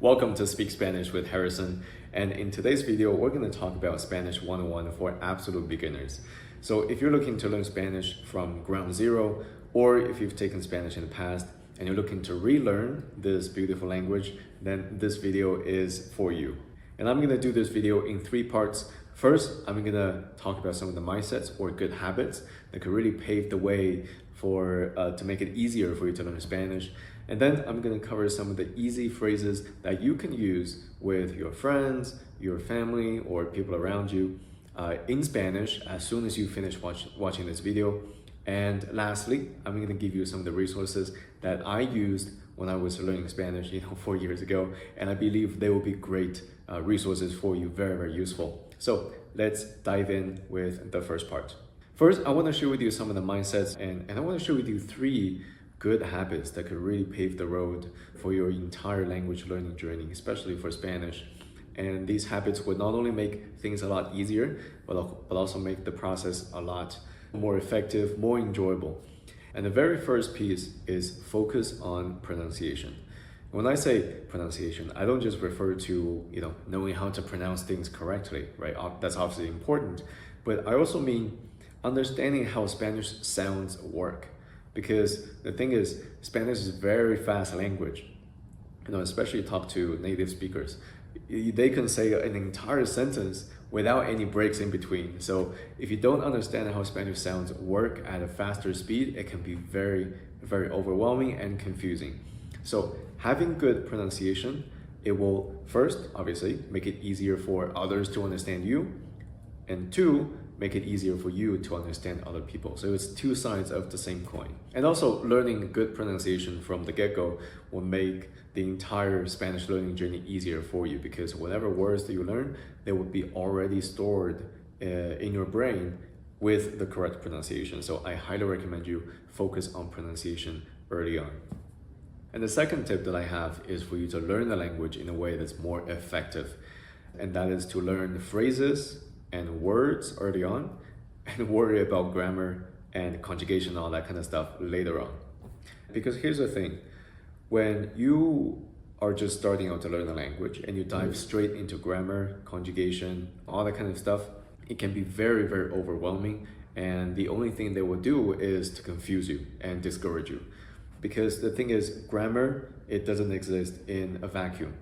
Welcome to Speak Spanish with Harrison, and in today's video we're going to talk about Spanish 101 for absolute beginners. So if you're looking to learn Spanish from ground zero, or if you've taken Spanish in the past and you're looking to relearn this beautiful language, then this video is for you. And I'm going to do this video in three parts. First, I'm going to talk about some of the mindsets or good habits that could really pave the way for to make it easier for you to learn Spanish. And then I'm going to cover some of the easy phrases that you can use with your friends, your family, or people around you in Spanish as soon as you finish watching this video. And lastly, I'm going to give you some of the resources that I used when I was learning Spanish, 4 years ago. And I believe they will be great resources for you, very, very useful. So let's dive in with the first part. First, I want to share with you some of the mindsets, and I want to share with you three good habits that could really pave the road for your entire language learning journey, especially for Spanish. And these habits would not only make things a lot easier, but also make the process a lot more effective, more enjoyable. And the very first piece is focus on pronunciation. When I say pronunciation, I don't just refer to knowing how to pronounce things correctly, right? That's obviously important, but I also mean understanding how Spanish sounds work. Because the thing is, Spanish is a very fast language. Especially talk to native speakers. They can say an entire sentence without any breaks in between. So if you don't understand how Spanish sounds work at a faster speed, it can be very, very overwhelming and confusing. So having good pronunciation, it will first, obviously, make it easier for others to understand you, and two, make it easier for you to understand other people. So it's two sides of the same coin. And also learning good pronunciation from the get-go will make the entire Spanish learning journey easier for you, because whatever words that you learn, they will be already stored in your brain with the correct pronunciation. So I highly recommend you focus on pronunciation early on. And the second tip that I have is for you to learn the language in a way that's more effective. And that is to learn phrases and words early on, and worry about grammar and conjugation, all that kind of stuff later on. Because here's the thing, when you are just starting out to learn a language and you dive straight into grammar, conjugation, all that kind of stuff, it can be very, very overwhelming. And the only thing they will do is to confuse you and discourage you. Because the thing is, grammar, it doesn't exist in a vacuum.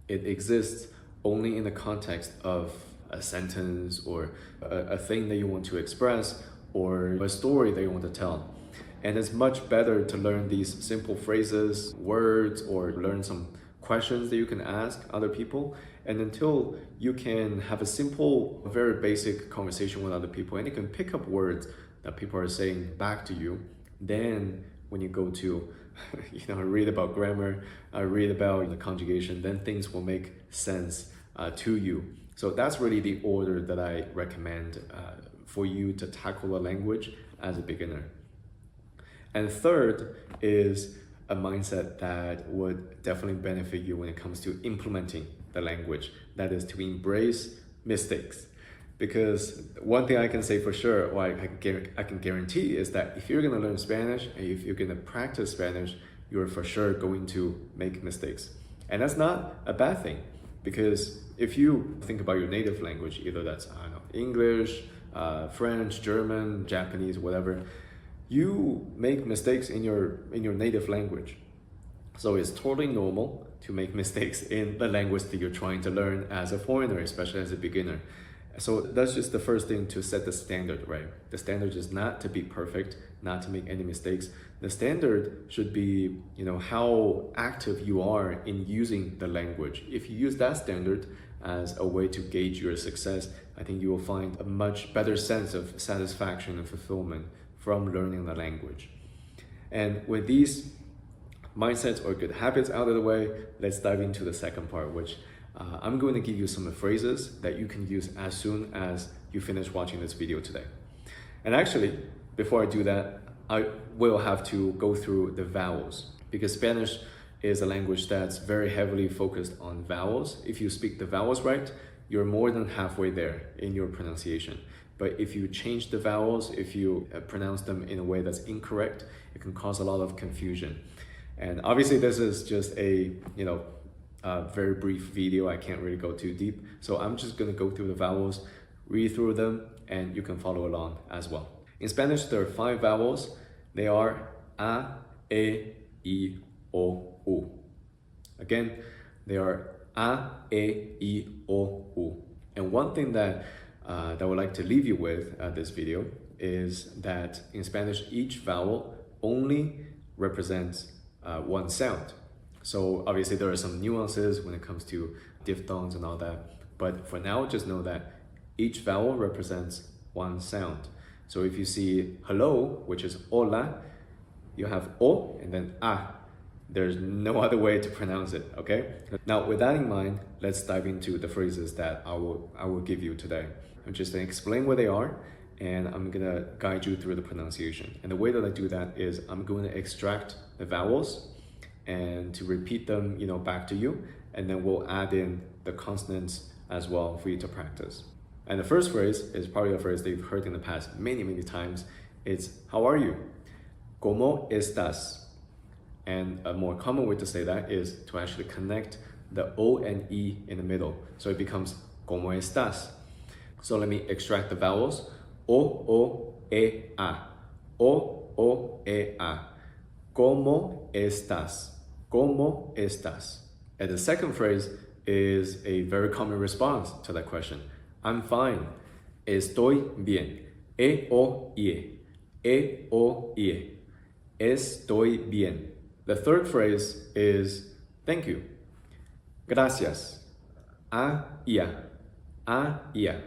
It exists only in the context of a sentence or a thing that you want to express or a story that you want to tell. And it's much better to learn these simple phrases, words, or learn some questions that you can ask other people. And until you can have a simple, very basic conversation with other people and you can pick up words that people are saying back to you, then when you go to read about grammar, read about the conjugation, then things will make sense to you. So that's really the order that I recommend for you to tackle a language as a beginner. And third is a mindset that would definitely benefit you when it comes to implementing the language. That is to embrace mistakes. Because one thing I can say for sure, or I can guarantee, is that if you're going to learn Spanish and if you're going to practice Spanish, you're for sure going to make mistakes. And that's not a bad thing. Because if you think about your native language, either that's English, French, German, Japanese, whatever, you make mistakes in your native language. So it's totally normal to make mistakes in the language that you're trying to learn as a foreigner, especially as a beginner. So that's just the first thing, to set the standard, right? The standard is not to be perfect, not to make any mistakes. The standard should be, how active you are in using the language. If you use that standard as a way to gauge your success, I think you will find a much better sense of satisfaction and fulfillment from learning the language. And with these mindsets or good habits out of the way, let's dive into the second part, which I'm going to give you some phrases that you can use as soon as you finish watching this video today. And actually, before I do that, I will have to go through the vowels, because Spanish is a language that's very heavily focused on vowels. If you speak the vowels right, you're more than halfway there in your pronunciation. But if you change the vowels, if you pronounce them in a way that's incorrect, it can cause a lot of confusion. And obviously this is just a, a very brief video. I can't really go too deep. So I'm just gonna go through the vowels, read through them, and you can follow along as well. In Spanish, there are 5 vowels. They are a, e, I, o, u. Again, they are a, e, I, o, u. And one thing that I would like to leave you with this video is that in Spanish, each vowel only represents one sound. So obviously there are some nuances when it comes to diphthongs and all that. But for now, just know that each vowel represents one sound. So if you see hello, which is hola, you have o and then a. There's no other way to pronounce it, okay? Now, with that in mind, let's dive into the phrases that I will give you today. I'm just gonna explain what they are, and I'm gonna guide you through the pronunciation. And the way that I do that is I'm going to extract the vowels and to repeat them, back to you, and then we'll add in the consonants as well for you to practice. And the first phrase is probably a phrase that you've heard in the past many, many times. It's, how are you? ¿Cómo estás? And a more common way to say that is to actually connect the O and E in the middle. So it becomes ¿Cómo estás? So let me extract the vowels. O, e, a. O, e, a. ¿Cómo estás? ¿Cómo estás? And the second phrase is a very common response to that question. I'm fine. Estoy bien. O, ie. O, ie. Estoy bien. The third phrase is thank you. Gracias. Ya. Ya.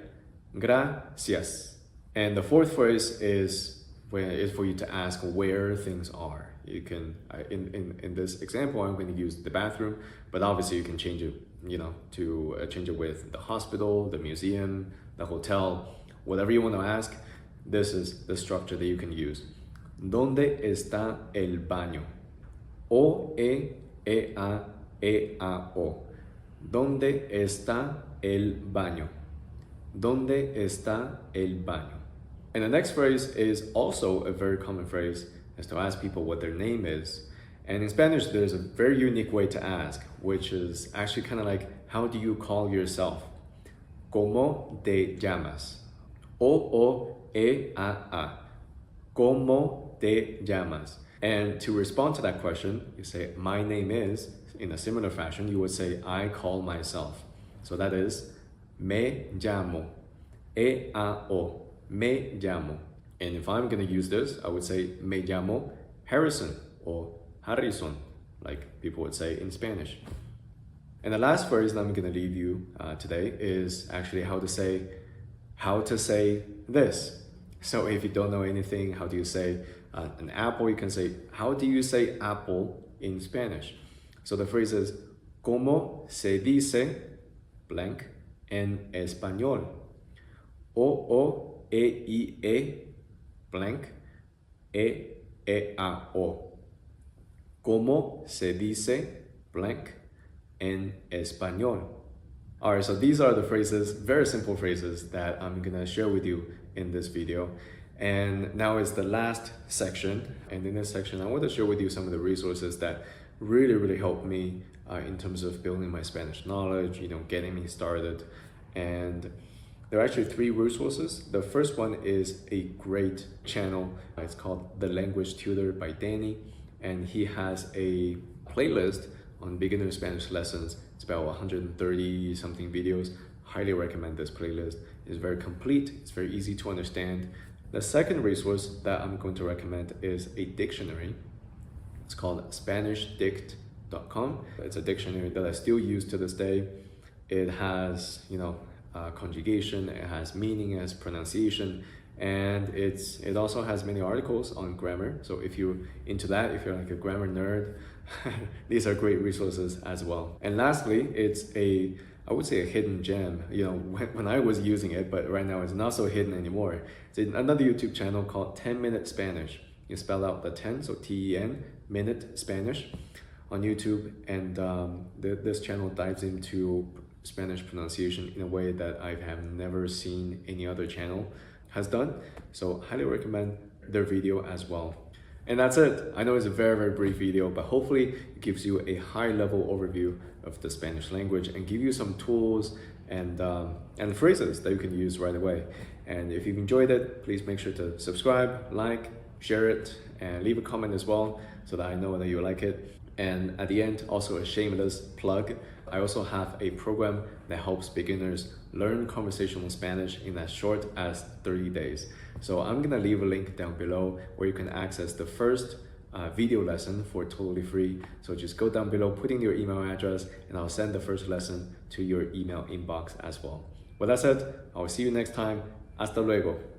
Gracias. And the fourth phrase is for you to ask where things are. You can, in this example, I'm going to use the bathroom, but obviously you can change it, to change it with the hospital, the museum, the hotel, whatever you want to ask. This is the structure that you can use. ¿Dónde está el baño? O, a, o. ¿Dónde está el baño? ¿Dónde está el baño? And the next phrase is also a very common phrase, is to ask people what their name is. And in Spanish, there's a very unique way to ask, which is actually kind of like, how do you call yourself? ¿Cómo te llamas? O, a. ¿Cómo te llamas? And to respond to that question, you say, my name is, in a similar fashion, you would say, I call myself. So that is, me llamo. O. Me llamo. And if I'm going to use this, I would say, me llamo Harrison or Harrison, like people would say in Spanish. And the last phrase that I'm going to leave you today is actually how to say this. So if you don't know anything, how do you say an apple? You can say, how do you say apple in Spanish? So the phrase is, ¿Cómo se dice blank en español? O, I, blank, a, o. ¿Cómo se dice blank en español? All right, so these are the phrases, very simple phrases that I'm gonna share with you in this video. And now is the last section. And in this section, I want to share with you some of the resources that really helped me in terms of building my Spanish knowledge, getting me started. And there are actually 3 resources. The first one is a great channel. It's called The Language Tutor by Danny. And he has a playlist on beginner Spanish lessons. It's about 130 something videos. Highly recommend this playlist. It's very complete. It's very easy to understand. The second resource that I'm going to recommend is a dictionary. It's called SpanishDict.com. It's a dictionary that I still use to this day. It has, conjugation, it has meaning, it has pronunciation, and it also has many articles on grammar. So if you're into that, if you're like a grammar nerd, these are great resources as well. And lastly, it's I would say a hidden gem, when I was using it, but right now it's not so hidden anymore. It's another YouTube channel called 10 Minute Spanish. You spell out the 10, so T-E-N, Minute Spanish on YouTube. And this channel dives into Spanish pronunciation in a way that I have never seen any other channel has done. So highly recommend their video as well. And that's it. I know it's a very, very brief video, but hopefully it gives you a high-level overview of the Spanish language and give you some tools and phrases that you can use right away. And if you've enjoyed it, please make sure to subscribe, like, share it, and leave a comment as well so that I know that you like it. And at the end, also a shameless plug, I also have a program that helps beginners learn conversational Spanish in as short as 30 days. So I'm gonna leave a link down below where you can access the first video lesson for totally free. So just go down below, put in your email address, and I'll send the first lesson to your email inbox as well. With that said, I will see you next time. Hasta luego.